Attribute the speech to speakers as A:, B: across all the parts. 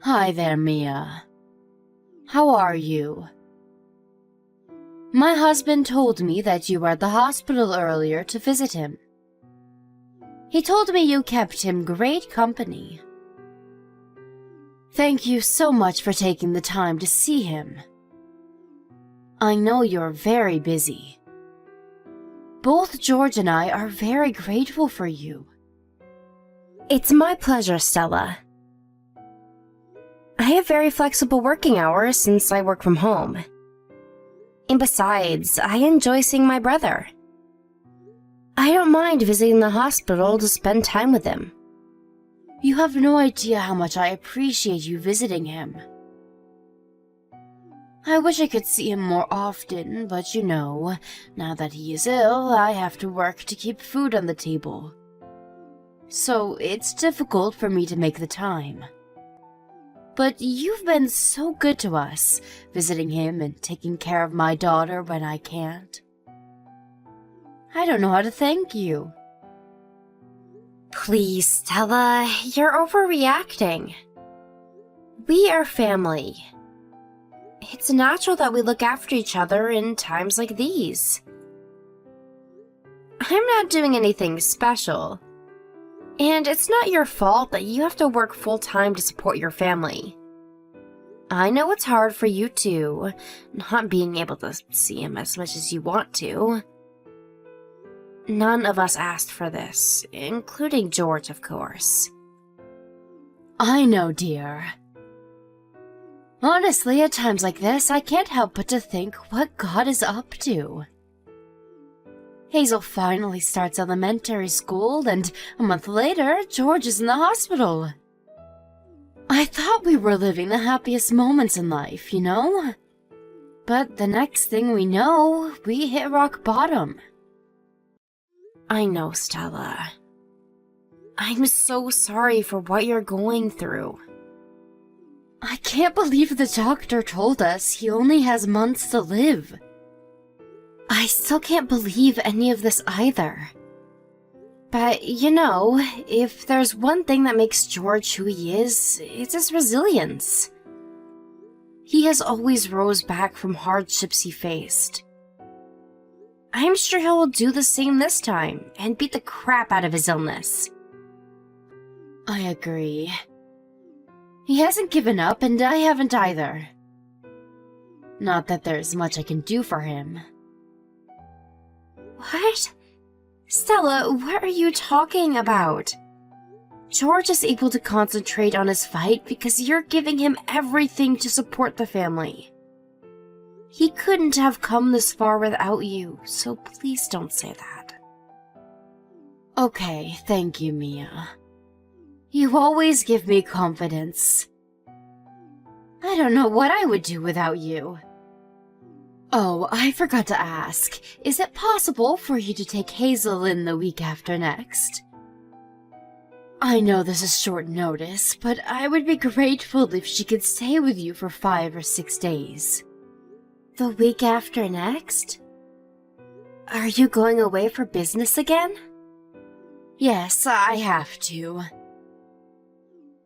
A: Hi there, Mia. How are you? My husband told me that you were at the hospital earlier to visit him. He told me you kept him great company. Thank you so much for taking the time to see him. I know you're very busy. Both George and I are very grateful for you.
B: It's my pleasure, Stella. I have very flexible working hours since I work from home. And besides, I enjoy seeing my brother. I don't mind visiting the hospital to spend time with him.
A: You have no idea how much I appreciate you visiting him. I wish I could see him more often, but now that he is ill, I have to work to keep food on the table. So it's difficult for me to make the time. But you've been so good to us, visiting him and taking care of my daughter when I can't. I don't know how to thank you.
B: Please, Stella, you're overreacting. We are family. It's natural that we look after each other in times like these. I'm not doing anything special. And it's not your fault that you have to work full-time to support your family. I know it's hard for you too, not being able to see him as much as you want to. None of us asked for this, including George, of course.
A: I know, dear. Honestly, at times like this, I can't help but to think what God is up to. Hazel finally starts elementary school, and a month later, George is in the hospital. I thought we were living the happiest moments in life, But the next thing we know, we hit rock bottom.
B: I know, Stella. I'm so sorry for what you're going through.
A: I can't believe the doctor told us he only has months to live.
B: I still can't believe any of this either. But, if there's one thing that makes George who he is, it's his resilience. He has always rose back from hardships he faced. I'm sure he will do the same this time and beat the crap out of his illness.
A: I agree. He hasn't given up, and I haven't either. Not that there's much I can do for him.
B: What? Stella, what are you talking about? George is able to concentrate on his fight because you're giving him everything to support the family. He couldn't have come this far without you, so please don't say that.
A: Okay, thank you, Mia. You always give me confidence. I don't know what I would do without you. Oh, I forgot to ask. Is it possible for you to take Hazel in the week after next? I know this is short notice, but I would be grateful if she could stay with you for 5 or 6 days.
B: The week after next? Are you going away for business again?
A: Yes, I have to.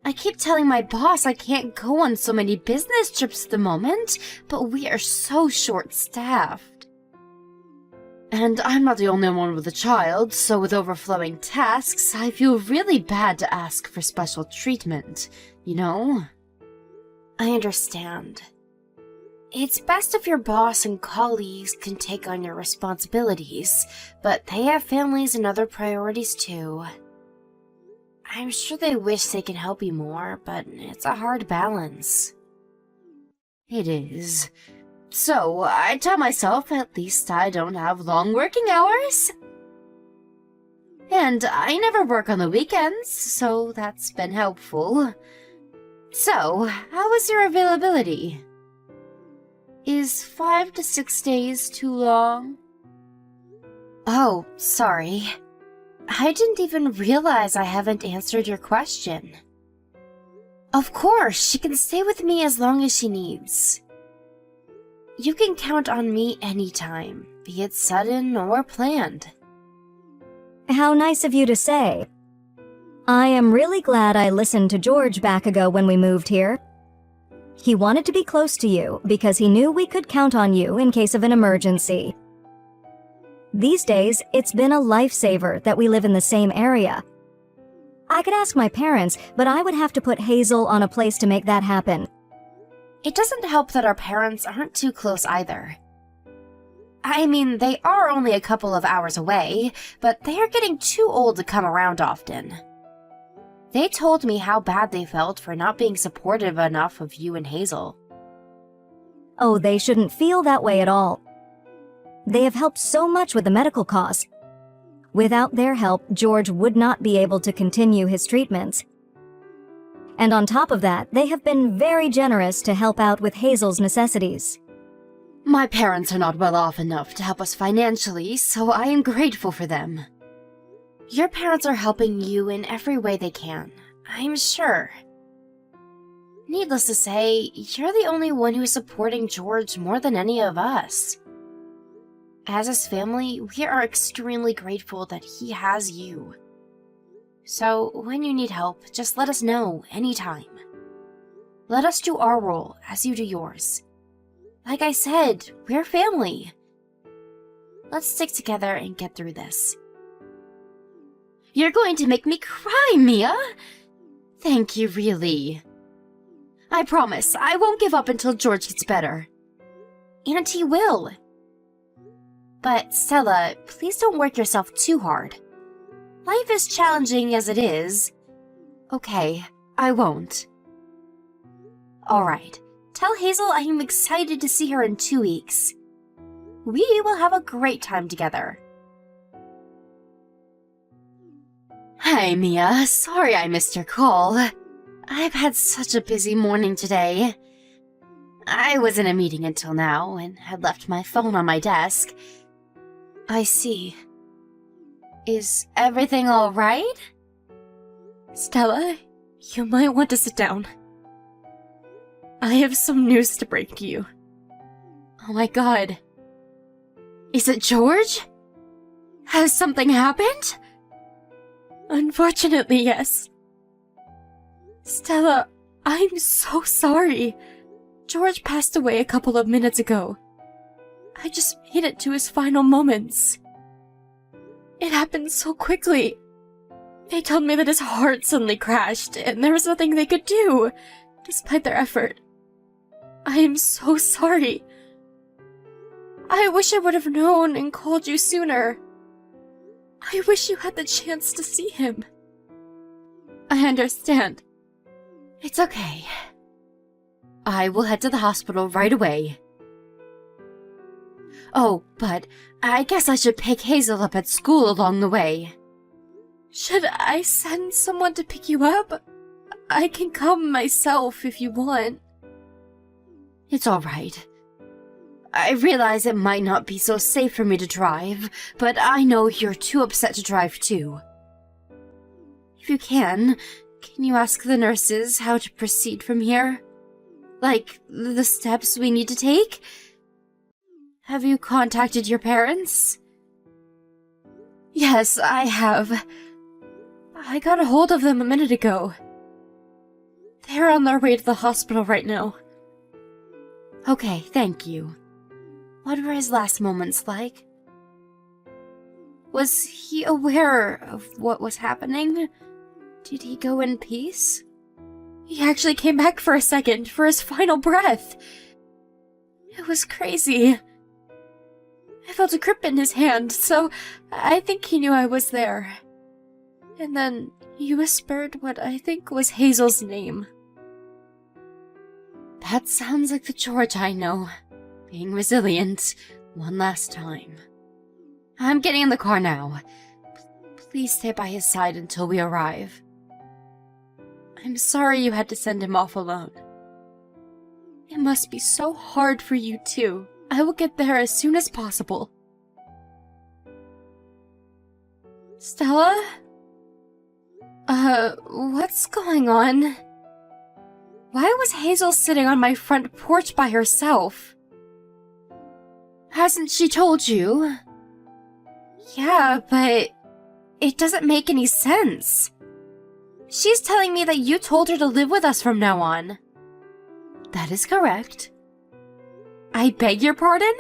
A: I keep telling my boss I can't go on so many business trips at the moment, but we are so short-staffed. And I'm not the only one with a child, so with overflowing tasks, I feel really bad to ask for special treatment,
B: I understand. It's best if your boss and colleagues can take on your responsibilities, but they have families and other priorities too. I'm sure they wish they could help you more, but it's a hard balance.
A: It is. So, I tell myself at least I don't have long working hours. And I never work on the weekends, so that's been helpful. So, how is your availability? Is 5 to 6 days too long?
B: Oh, sorry. I didn't even realize I haven't answered your question. Of course, she can stay with me as long as she needs. You can count on me anytime, be it sudden or planned.
C: How nice of you to say. I am really glad I listened to George back ago when we moved here. He wanted to be close to you because he knew we could count on you in case of an emergency. These days, it's been a lifesaver that we live in the same area. I could ask my parents, but I would have to put Hazel on a place to make that happen.
B: It doesn't help that our parents aren't too close either. I mean, they are only a couple of hours away, but they are getting too old to come around often. They told me how bad they felt for not being supportive enough of you and Hazel.
C: Oh, they shouldn't feel that way at all. They have helped so much with the medical costs. Without their help, George would not be able to continue his treatments. And on top of that, they have been very generous to help out with Hazel's necessities.
A: My parents are not well off enough to help us financially, so I am grateful for them.
B: Your parents are helping you in every way they can, I'm sure. Needless to say, you're the only one who's supporting George more than any of us. As his family, we are extremely grateful that he has you. So, when you need help, just let us know anytime. Let us do our role as you do yours. Like I said, we're family. Let's stick together and get through this.
A: You're going to make me cry, Mia! Thank you, really. I promise, I won't give up until George gets better.
B: And he will. But Stella, please don't work yourself too hard. Life is challenging as it is.
A: Okay, I won't.
B: Alright, tell Hazel I am excited to see her in 2 weeks. We will have a great time together.
A: Hi, Mia. Sorry I missed your call. I've had such a busy morning today. I was in a meeting until now and had left my phone on my desk.
B: I see.
A: Is everything all right?
D: Stella, you might want to sit down. I have some news to break to you.
A: Oh my god. Is it George? Has something happened?
D: Unfortunately, yes. Stella, I'm so sorry. George passed away a couple of minutes ago. I just made it to his final moments. It happened so quickly. They told me that his heart suddenly crashed, and there was nothing they could do, despite their effort. I am so sorry. I wish I would have known and called you sooner. I wish you had the chance to see him.
A: I understand. It's okay. I will head to the hospital right away. Oh, but I guess I should pick Hazel up at school along the way.
D: Should I send someone to pick you up? I can come myself if you want.
A: It's alright. I realize it might not be so safe for me to drive, but I know you're too upset to drive too. If you can you ask the nurses how to proceed from here? Like, the steps we need to take? Have you contacted your parents?
D: Yes, I have. I got a hold of them a minute ago. They're on their way to the hospital right now.
A: Okay, thank you. What were his last moments like? Was he aware of what was happening? Did he go in peace?
D: He actually came back for a second, for his final breath. It was crazy. I felt a grip in his hand, so I think he knew I was there. And then he whispered what I think was Hazel's name.
A: That sounds like the George I know. Being resilient one last time. I'm getting in the car now. Please stay by his side until we arrive. I'm sorry you had to send him off alone.
D: It must be so hard for you too. I will get there as soon as possible. Stella? What's going on? Why was Hazel sitting on my front porch by herself?
A: Hasn't she told you?
D: Yeah, but it doesn't make any sense.
B: She's telling me that you told her to live with us from now on.
A: That is correct.
B: I beg your pardon?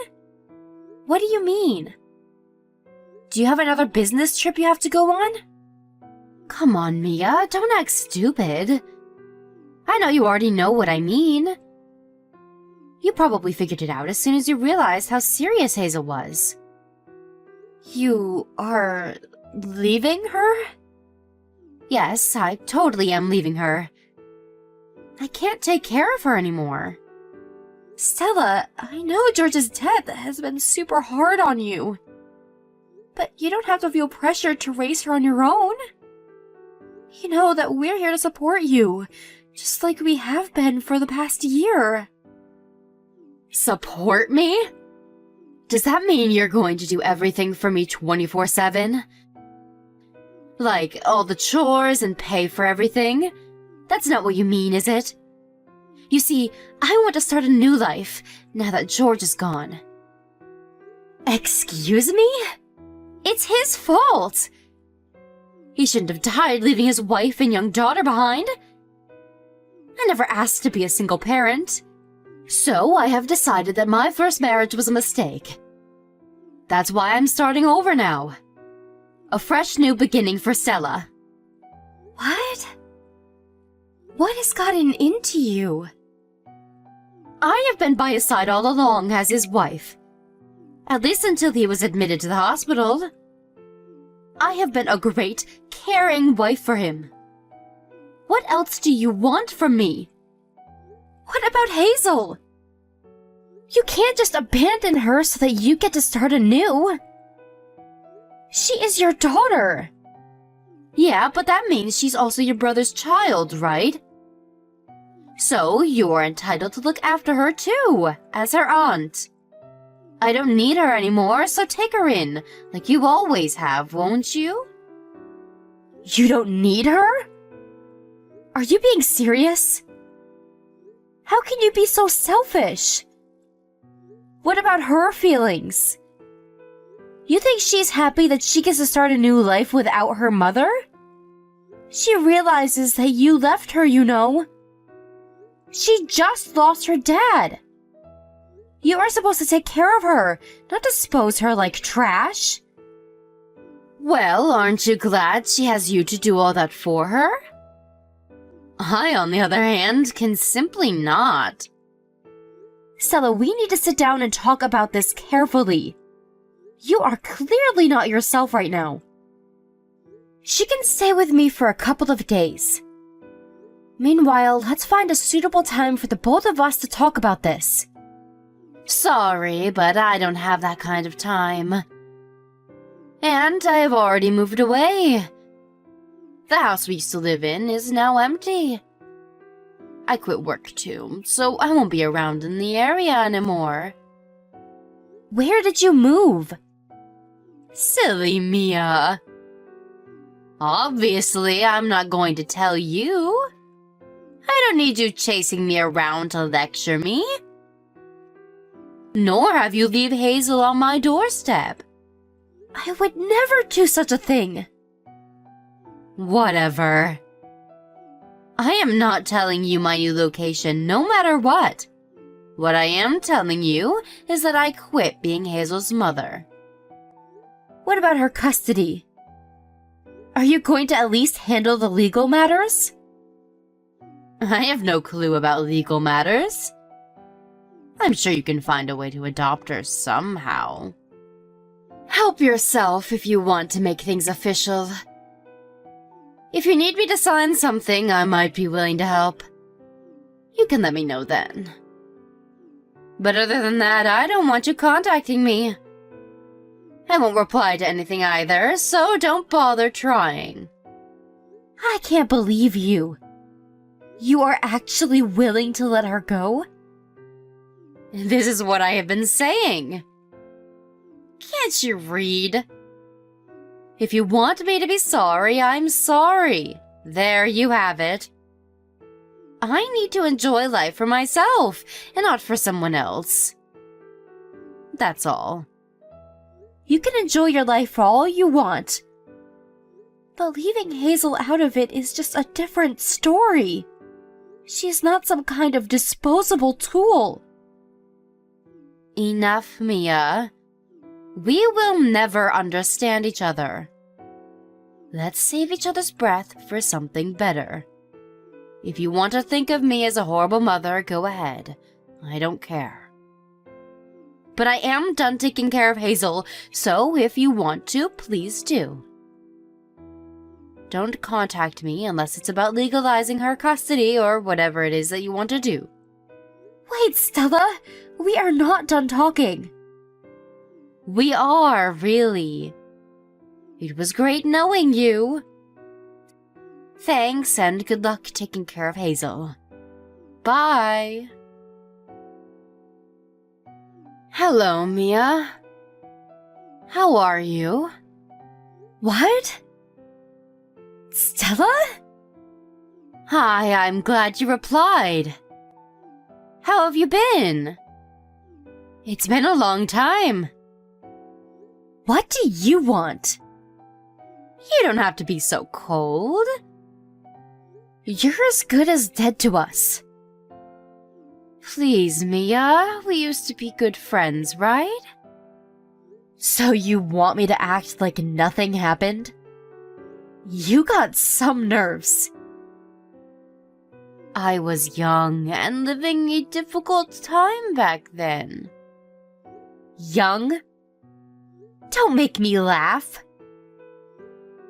B: What do you mean? Do you have another business trip you have to go on?
A: Come on, Mia, don't act stupid. I know you already know what I mean. You probably figured it out as soon as you realized how serious Hazel was.
B: You are leaving her?
A: Yes, I totally am leaving her. I can't take care of her anymore.
B: Stella, I know George's death has been super hard on you. But you don't have to feel pressured to raise her on your own. You know that we're here to support you, just like we have been for the past year.
A: Support me? Does that mean you're going to do everything for me 24/7? Like, all the chores and pay for everything? That's not what you mean, is it? You see, I want to start a new life, now that George is gone.
B: Excuse me?
A: It's his fault! He shouldn't have died leaving his wife and young daughter behind. I never asked to be a single parent. So I have decided that my first marriage was a mistake. That's why I'm starting over now. A fresh new beginning for Stella.
B: What? What has gotten into you?
A: I have been by his side all along as his wife. At least until he was admitted to the hospital. I have been a great, caring wife for him. What else do you want from me?
B: What about Hazel? You can't just abandon her so that you get to start anew. She is your daughter.
A: Yeah, but that means she's also your brother's child, right? So you're entitled to look after her too, as her aunt. I don't need her anymore, so take her in, like you always have, won't you?
B: You don't need her? Are you being serious? How can you be so selfish? What about her feelings? You think she's happy that she gets to start a new life without her mother? She realizes that you left her, you know. She just lost her dad. You are supposed to take care of her, not dispose her like trash.
A: Well, aren't you glad she has you to do all that for her? I, on the other hand, can simply not.
B: Stella, we need to sit down and talk about this carefully. You are clearly not yourself right now. She can stay with me for a couple of days. Meanwhile, let's find a suitable time for the both of us to talk about this.
A: Sorry, but I don't have that kind of time. And I have already moved away. The house we used to live in is now empty. I quit work too, so I won't be around in the area anymore.
B: Where did you move?
A: Silly Mia. Obviously, I'm not going to tell you. I don't need you chasing me around to lecture me. Nor have you leave Hazel on my doorstep.
B: I would never do such a thing.
A: Whatever. I am not telling you my new location no matter what. What I am telling you is that I quit being Hazel's mother.
B: What about her custody? Are you going to at least handle the legal matters?
A: I have no clue about legal matters. I'm sure you can find a way to adopt her somehow. Help yourself if you want to make things official. If you need me to sign something, I might be willing to help. You can let me know then. But other than that, I don't want you contacting me. I won't reply to anything either, so don't bother trying.
B: I can't believe you. You are actually willing to let her go?
A: This is what I have been saying. Can't you read? If you want me to be sorry, I'm sorry. There you have it. I need to enjoy life for myself, and not for someone else. That's all.
B: You can enjoy your life for all you want.
D: But leaving Hazel out of it is just a different story. She's not some kind of disposable tool.
A: Enough, Mia. We will never understand each other. Let's save each other's breath for something better. If you want to think of me as a horrible mother, go ahead. I don't care. But I am done taking care of Hazel, so if you want to, please do. Don't contact me unless it's about legalizing her custody or whatever it is that you want to do.
D: Wait, Stella! We are not done talking.
A: We are, really. It was great knowing you. Thanks, and good luck taking care of Hazel. Bye. Hello, Mia. How are you?
D: What? Stella?
A: Hi, I'm glad you replied. How have you been? It's been a long time.
D: What do you want?
A: You don't have to be so cold.
D: You're as good as dead to us.
A: Please, Mia, we used to be good friends, right?
D: So you want me to act like nothing happened? You got some nerves.
A: I was young and living a difficult time back then.
D: Young? Don't make me laugh.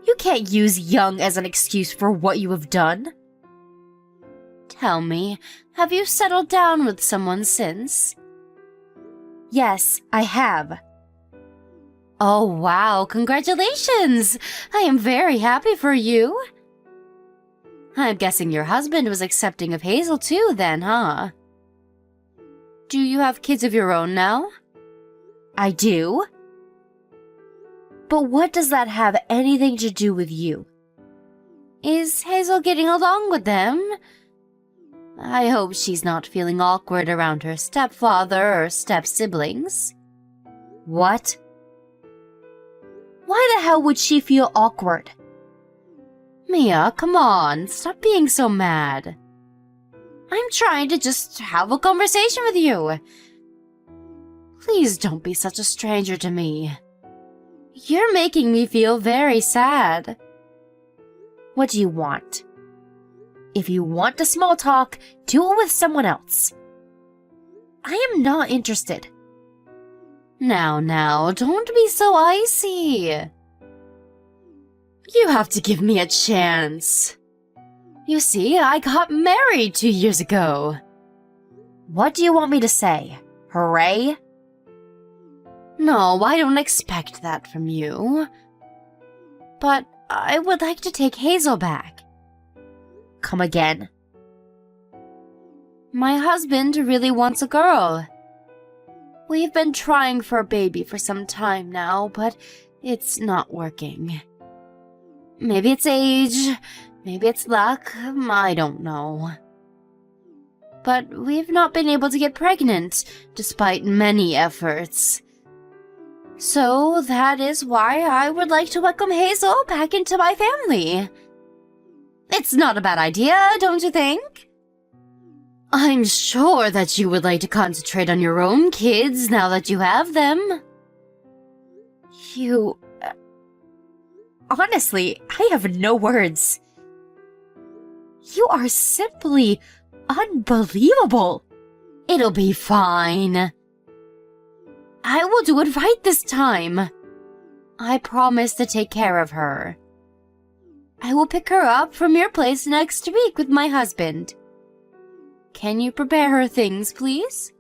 D: You can't use young as an excuse for what you have done.
A: Tell me, have you settled down with someone since?
D: Yes, I have.
A: Oh wow, congratulations! I am very happy for you. I'm guessing your husband was accepting of Hazel too then, huh? Do you have kids of your own now?
D: I do. But what does that have anything to do with you?
A: Is Hazel getting along with them? I hope she's not feeling awkward around her stepfather or step-siblings.
D: What? Why the hell would she feel awkward?
A: Mia, come on, stop being so mad. I'm trying to just have a conversation with you. Please don't be such a stranger to me. You're making me feel very sad.
D: What do you want? If you want the small talk, do it with someone else. I am not interested.
A: Now, don't be so icy. You have to give me a chance. You see, I got married 2 years ago.
D: What do you want me to say? Hooray?
A: No, I don't expect that from you. But I would like to take Hazel back.
D: Come again?
A: My husband really wants a girl. We've been trying for a baby for some time now, but it's not working. Maybe it's age, maybe it's luck, I don't know. But we've not been able to get pregnant, despite many efforts. So that is why I would like to welcome Hazel back into my family. It's not a bad idea, don't you think? I'm sure that you would like to concentrate on your own kids now that you have them.
D: You... honestly, I have no words. You are simply unbelievable.
A: It'll be fine. I will do it right this time. I promise to take care of her. I will pick her up from your place next week with my husband. Can you prepare her things, please?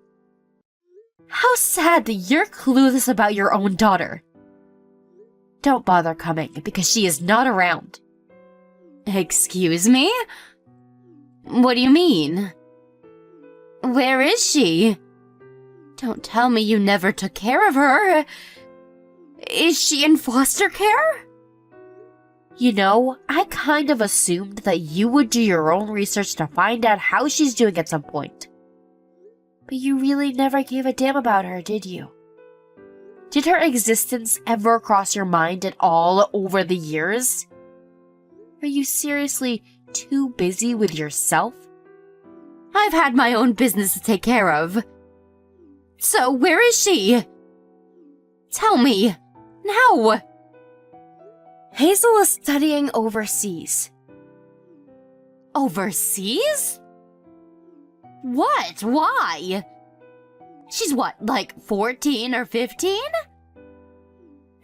D: How sad that you're clueless about your own daughter. Don't bother coming, because she is not around.
A: Excuse me? What do you mean? Where is she? Don't tell me you never took care of her. Is she in foster care?
D: You know, I kind of assumed that you would do your own research to find out how she's doing at some point. But you really never gave a damn about her, did you? Did her existence ever cross your mind at all over the years?
A: Are you seriously too busy with yourself? I've had my own business to take care of. So where is she? Tell me, now!
B: Hazel is studying overseas.
A: Overseas? What? Why? She's what, like 14 or 15?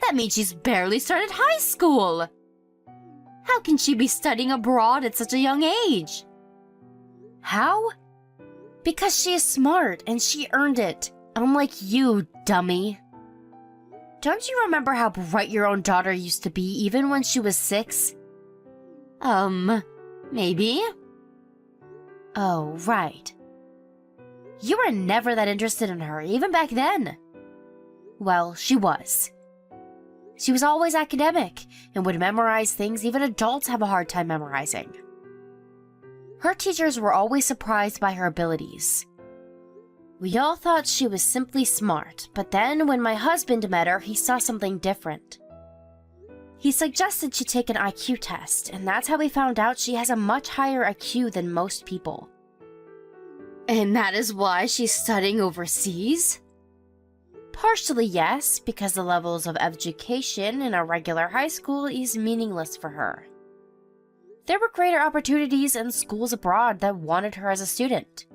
A: That means she's barely started high school. How can she be studying abroad at such a young age?
B: How? Because she is smart and she earned it, unlike you, dummy. Don't you remember how bright your own daughter used to be even when she was 6?
A: Maybe.
B: Oh, right. You were never that interested in her, even back then. Well, she was. She was always academic and would memorize things even adults have a hard time memorizing. Her teachers were always surprised by her abilities. We all thought she was simply smart, but then when my husband met her, he saw something different. He suggested she take an IQ test, and that's how we found out she has a much higher IQ than most people.
A: And that is why she's studying overseas?
B: Partially yes, because the levels of education in a regular high school is meaningless for her. There were greater opportunities in schools abroad that wanted her as a student.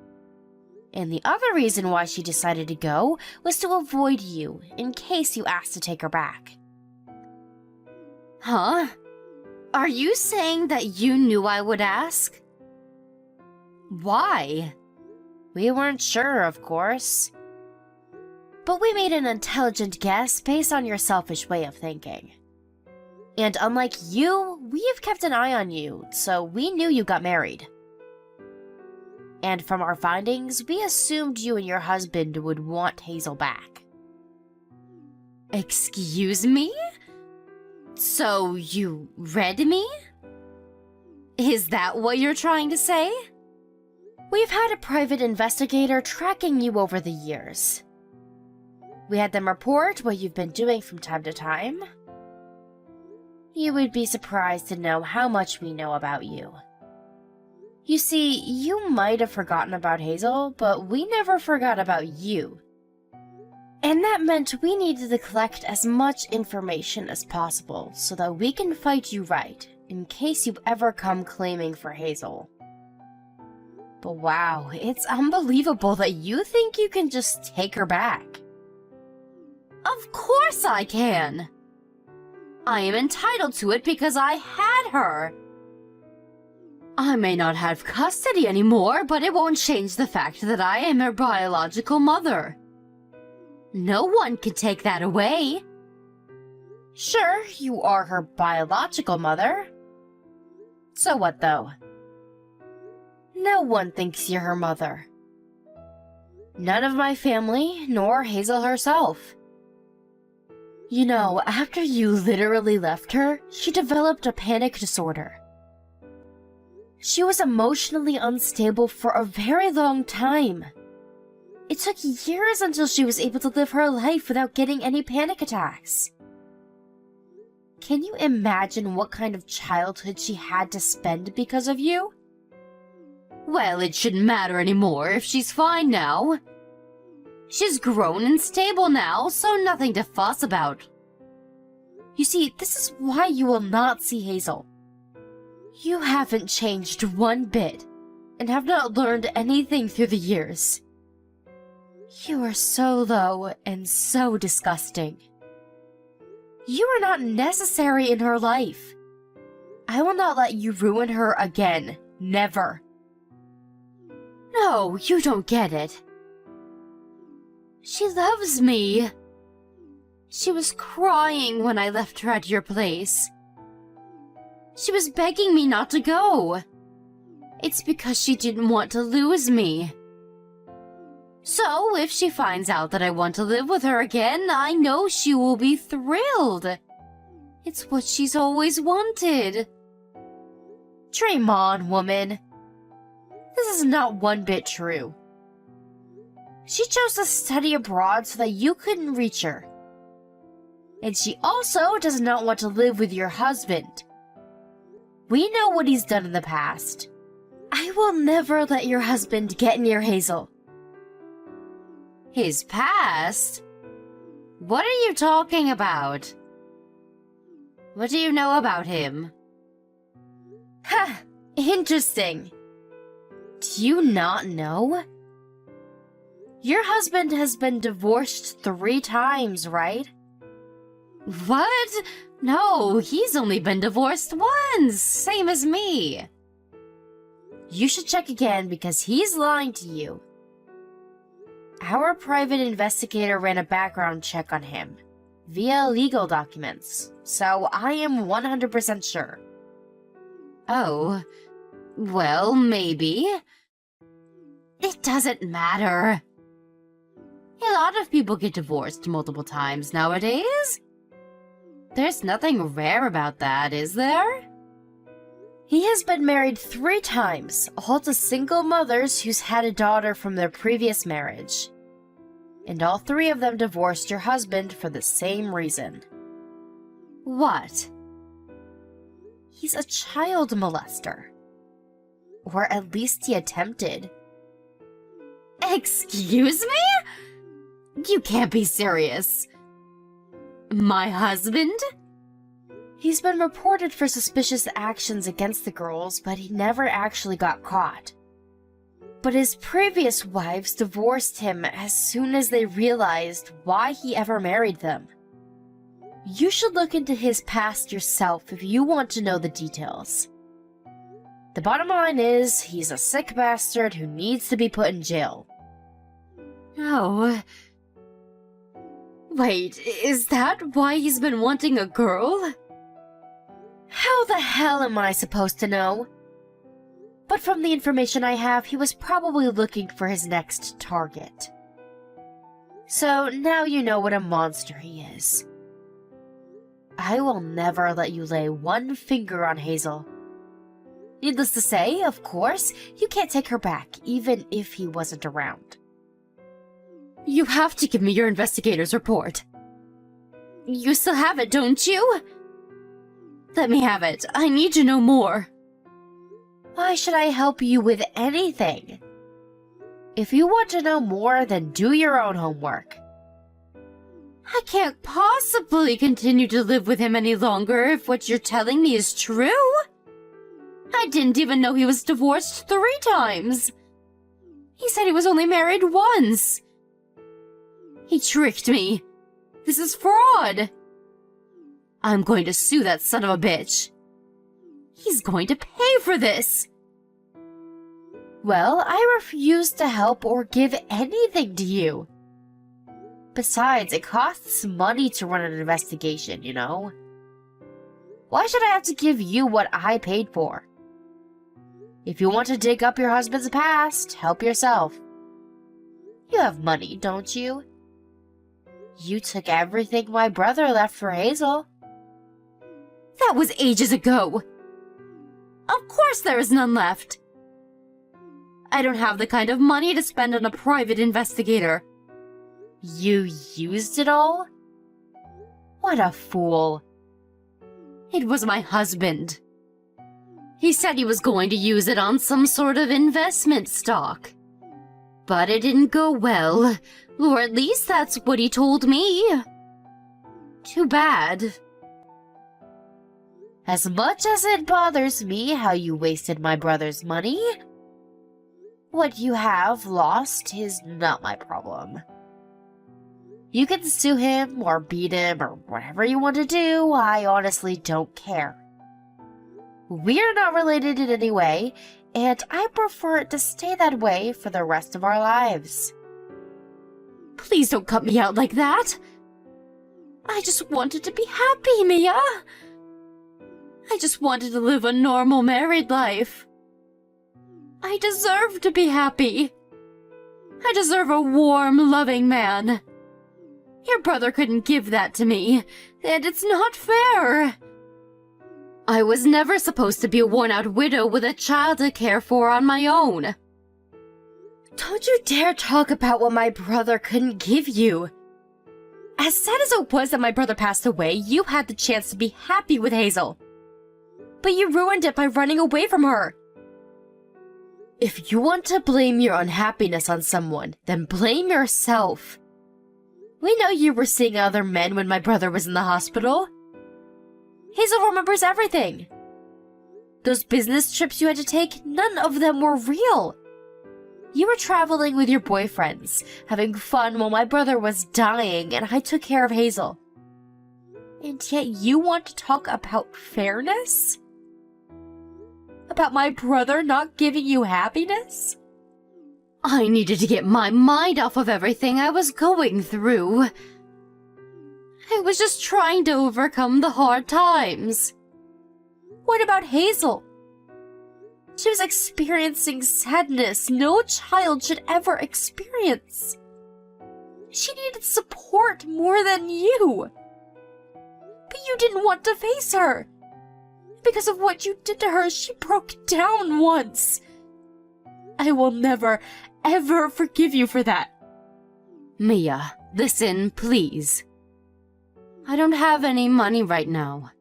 B: And the other reason why she decided to go was to avoid you, in case you asked to take her back.
A: Huh? Are you saying that you knew I would ask? Why?
B: We weren't sure, of course. But we made an intelligent guess based on your selfish way of thinking. And unlike you, we have kept an eye on you, so we knew you got married. And from our findings, we assumed you and your husband would want Hazel back.
A: Excuse me? So you read me? Is that what you're trying to say?
B: We've had a private investigator tracking you over the years. We had them report what you've been doing from time to time. You would be surprised to know how much we know about you. You see, you might have forgotten about Hazel, but we never forgot about you. And that meant we needed to collect as much information as possible so that we can fight you right, in case you ever come claiming for Hazel. But wow, it's unbelievable that you think you can just take her back.
A: Of course I can! I am entitled to it because I had her! I may not have custody anymore, but it won't change the fact that I am her biological mother. No one can take that away.
B: Sure, you are her biological mother. So what, though? No one thinks you're her mother. None of my family, nor Hazel herself. You know, after you literally left her, she developed a panic disorder. She was emotionally unstable for a very long time. It took years until she was able to live her life without getting any panic attacks. Can you imagine what kind of childhood she had to spend because of you?
A: Well, it shouldn't matter anymore if she's fine now. She's grown and stable now, so nothing to fuss about.
B: You see, this is why you will not see Hazel. You haven't changed one bit, and have not learned anything through the years. You are so low and so disgusting. You are not necessary in her life. I will not let you ruin her again. Never.
A: No, you don't get it. She loves me. She was crying when I left her at your place. She was begging me not to go. It's because she didn't want to lose me. So, if she finds out that I want to live with her again, I know she will be thrilled. It's what she's always wanted.
B: Dream on, woman. This is not one bit true. She chose to study abroad so that you couldn't reach her. And she also does not want to live with your husband.
A: We know what he's done in the past.
B: I will never let your husband get near Hazel.
A: His past? What are you talking about? What do you know about him?
B: Ha! Interesting. Do you not know? Your husband has been divorced 3 times, right?
A: What? No, he's only been divorced once, same as me.
B: You should check again because he's lying to you. Our private investigator ran a background check on him via legal documents, so I am 100% sure.
A: Oh, well, maybe. It doesn't matter. A lot of people get divorced multiple times nowadays. There's nothing rare about that, is there?
B: He has been married 3 times, all to single mothers who's had a daughter from their previous marriage. And all 3 of them divorced your husband for the same reason.
A: What?
B: He's a child molester. Or at least he attempted.
A: Excuse me? You can't be serious. My husband?
B: He's been reported for suspicious actions against the girls, but he never actually got caught. But his previous wives divorced him as soon as they realized why he ever married them. You should look into his past yourself if you want to know the details. The bottom line is, he's a sick bastard who needs to be put in jail.
A: Oh. Wait, is that why he's been wanting a girl?
B: How the hell am I supposed to know? But from the information I have, he was probably looking for his next target. So now you know what a monster he is. I will never let you lay one finger on Hazel. Needless to say, of course, you can't take her back, even if he wasn't around.
A: You have to give me your investigator's report. You still have it, don't you? Let me have it. I need to know more.
B: Why should I help you with anything? If you want to know more, then do your own homework.
A: I can't possibly continue to live with him any longer if what you're telling me is true. I didn't even know he was divorced 3 times. He said he was only married once. He tricked me. This is fraud. I'm going to sue that son of a bitch. He's going to pay for this.
B: Well, I refuse to help or give anything to you. Besides, it costs money to run an investigation, you know? Why should I have to give you what I paid for? If you want to dig up your husband's past, help yourself. You have money, don't you? You took everything my brother left for Hazel.
A: That was ages ago. Of course there is none left. I don't have the kind of money to spend on a private investigator.
B: You used it all? What a fool.
A: It was my husband. He said he was going to use it on some sort of investment stock. But it didn't go well, or at least that's what he told me. Too bad.
B: As much as it bothers me how you wasted my brother's money, what you have lost is not my problem. You can sue him or beat him or whatever you want to do, I honestly don't care. We're not related in any way, and I prefer it to stay that way for the rest of our lives.
A: Please don't cut me out like that. I just wanted to be happy, Mia. I just wanted to live a normal married life. I deserve to be happy. I deserve a warm, loving man. Your brother couldn't give that to me, and it's not fair. I was never supposed to be a worn-out widow with a child to care for on my own.
B: Don't you dare talk about what my brother couldn't give you. As sad as it was that my brother passed away, you had the chance to be happy with Hazel.
D: But you ruined it by running away from her. If you want to blame your unhappiness on someone, then blame yourself. We know you were seeing other men when my brother was in the hospital. Hazel remembers everything. Those business trips you had to take, none of them were real. You were traveling with your boyfriends, having fun while my brother was dying, and I took care of Hazel. And yet you want to talk about fairness? About my brother not giving you happiness?
A: I needed to get my mind off of everything I was going through. I was just trying to overcome the hard times.
D: What about Hazel? She was experiencing sadness no child should ever experience. She needed support more than you. But you didn't want to face her. Because of what you did to her, she broke down once. I will never, ever forgive you for that.
A: Mia, listen, please. I don't have any money right now.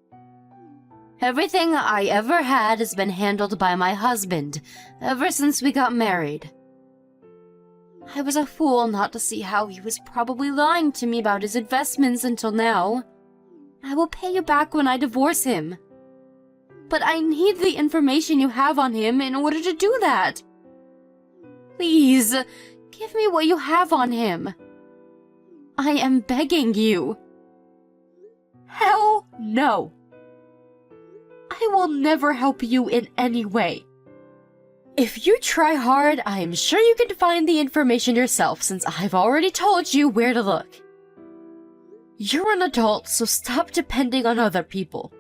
A: Everything I ever had has been handled by my husband ever since we got married. I was a fool not to see how he was probably lying to me about his investments until now. I will pay you back when I divorce him. But I need the information you have on him in order to do that. Please, give me what you have on him. I am begging you.
D: Hell no. I will never help you in any way. If you try hard, I am sure you can find the information yourself since I've already told you where to look. You're an adult, so stop depending on other people.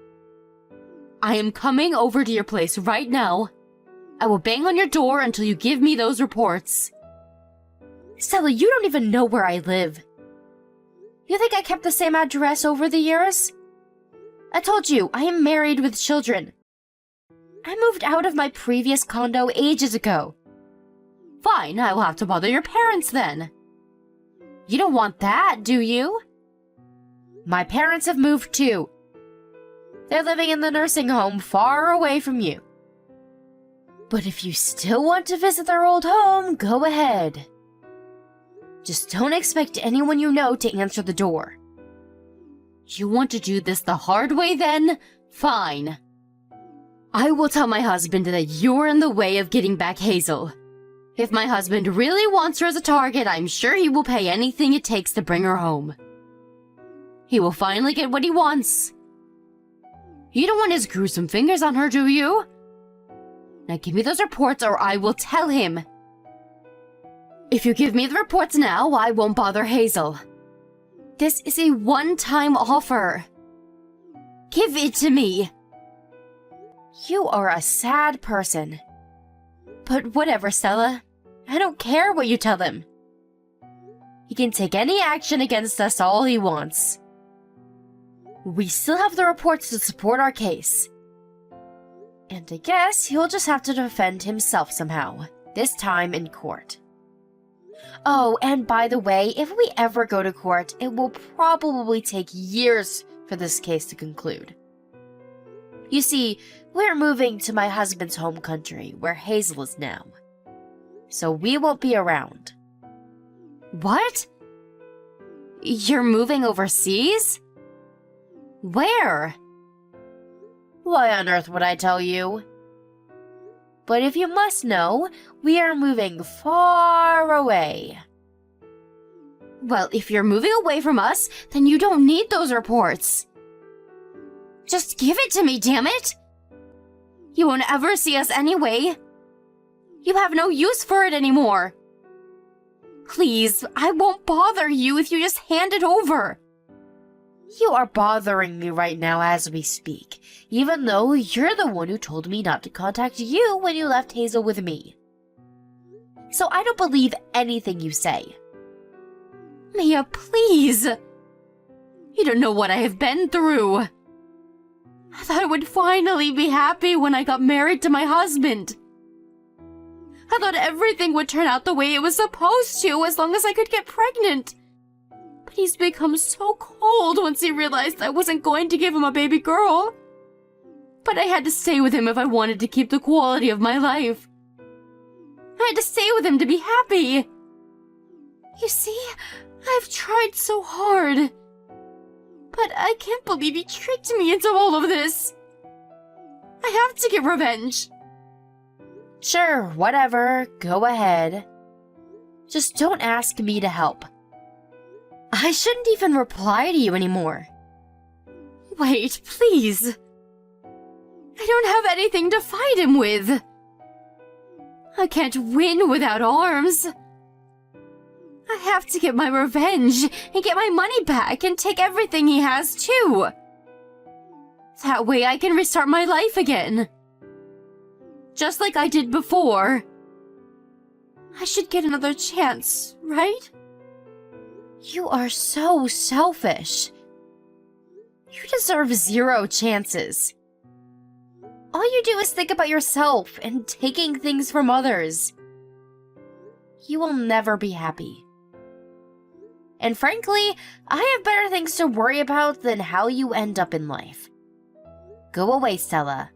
D: I am coming over to your place right now. I will bang on your door until you give me those reports. Stella, you don't even know where I live. You think I kept the same address over the years? I told you, I am married with children. I moved out of my previous condo ages ago. Fine, I will have to bother your parents then. You don't want that, do you? My parents have moved too. They're living in the nursing home far away from you. But if you still want to visit their old home, go ahead. Just don't expect anyone you know to answer the door. You want to do this the hard way then? Fine. I will tell my husband that you're in the way of getting back Hazel. If my husband really wants her as a target, I'm sure he will pay anything it takes to bring her home. He will finally get what he wants. You don't want his gruesome fingers on her, do you? Now give me those reports or I will tell him. If you give me the reports now, I won't bother Hazel. This is a one-time offer. Give it to me. You are a sad person. But whatever, Stella. I don't care what you tell him. He can take any action against us all he wants. We still have the reports to support our case. And I guess he'll just have to defend himself somehow, this time in court. Oh, and by the way, if we ever go to court, it will probably take years for this case to conclude. You see, we're moving to my husband's home country, where Hazel is now. So we won't be around. What? You're moving overseas? Where? Why on earth would I tell you? But if you must know, we are moving far away. Well, if you're moving away from us, then you don't need those reports. Just give it to me, damn it! You won't ever see us anyway. You have no use for it anymore. Please, I won't bother you if you just hand it over. You are bothering me right now as we speak, even though you're the one who told me not to contact you when you left Hazel with me. So I don't believe anything you say. Mia, please! You don't know what I have been through. I thought I would finally be happy when I got married to my husband. I thought everything would turn out the way it was supposed to as long as I could get pregnant. But he's become so cold once he realized I wasn't going to give him a baby girl. But I had to stay with him if I wanted to keep the quality of my life. I had to stay with him to be happy. You see, I've tried so hard. But I can't believe he tricked me into all of this. I have to get revenge.
B: Sure, whatever, go ahead. Just don't ask me to help. I shouldn't even reply to you anymore.
D: Wait, please. I don't have anything to fight him with. I can't win without arms. I have to get my revenge and get my money back and take everything he has too. That way I can restart my life again. Just like I did before. I should get another chance, right?
B: You are so selfish. You deserve 0 chances. All you do is think about yourself and taking things from others. You will never be happy. And frankly, I have better things to worry about than how you end up in life. Go away, Stella.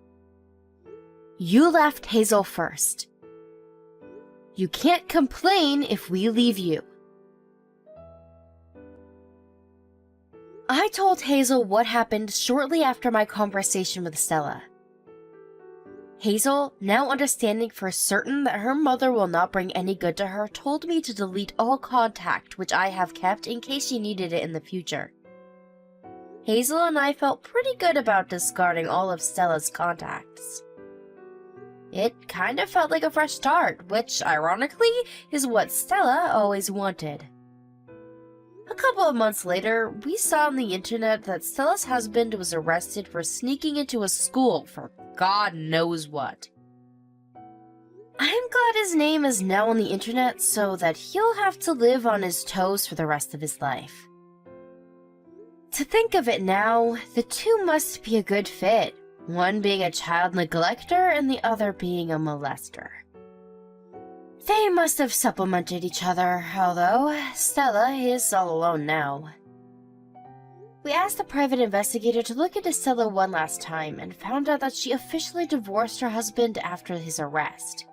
B: You left Hazel first. You can't complain if we leave you. I told Hazel what happened shortly after my conversation with Stella. Hazel, now understanding for certain that her mother will not bring any good to her, told me to delete all contact which I have kept in case she needed it in the future. Hazel and I felt pretty good about discarding all of Stella's contacts. It kind of felt like a fresh start, which, ironically, is what Stella always wanted. A couple of months later, we saw on the internet that Stella's husband was arrested for sneaking into a school for God knows what. I'm glad his name is now on the internet so that he'll have to live on his toes for the rest of his life. To think of it now, the two must be a good fit, one being a child neglector and the other being a molester. They must have supplemented each other, although Stella is all alone now. We asked the private investigator to look into Stella one last time and found out that she officially divorced her husband after his arrest.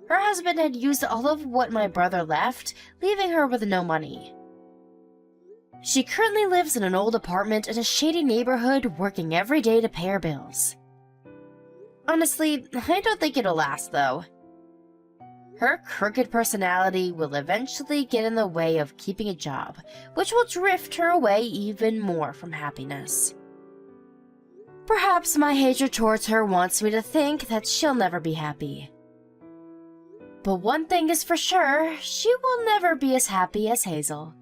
B: Her husband had used all of what my brother left, leaving her with no money. She currently lives in an old apartment in a shady neighborhood, working every day to pay her bills. Honestly, I don't think it'll last, though. Her crooked personality will eventually get in the way of keeping a job, which will drift her away even more from happiness. Perhaps my hatred towards her wants me to think that she'll never be happy. But one thing is for sure, she will never be as happy as Hazel.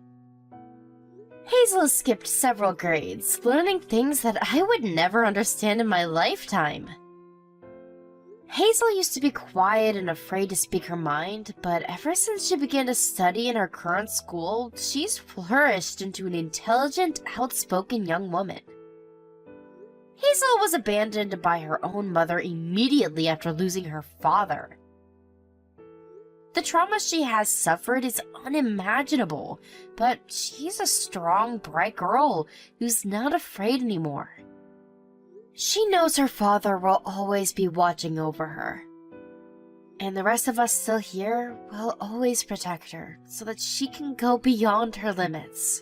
B: Hazel has skipped several grades, learning things that I would never understand in my lifetime. Hazel used to be quiet and afraid to speak her mind, but ever since she began to study in her current school, she's flourished into an intelligent, outspoken young woman. Hazel was abandoned by her own mother immediately after losing her father. The trauma she has suffered is unimaginable, but she's a strong, bright girl who's not afraid anymore. She knows her father will always be watching over her. And the rest of us still here will always protect her so that she can go beyond her limits.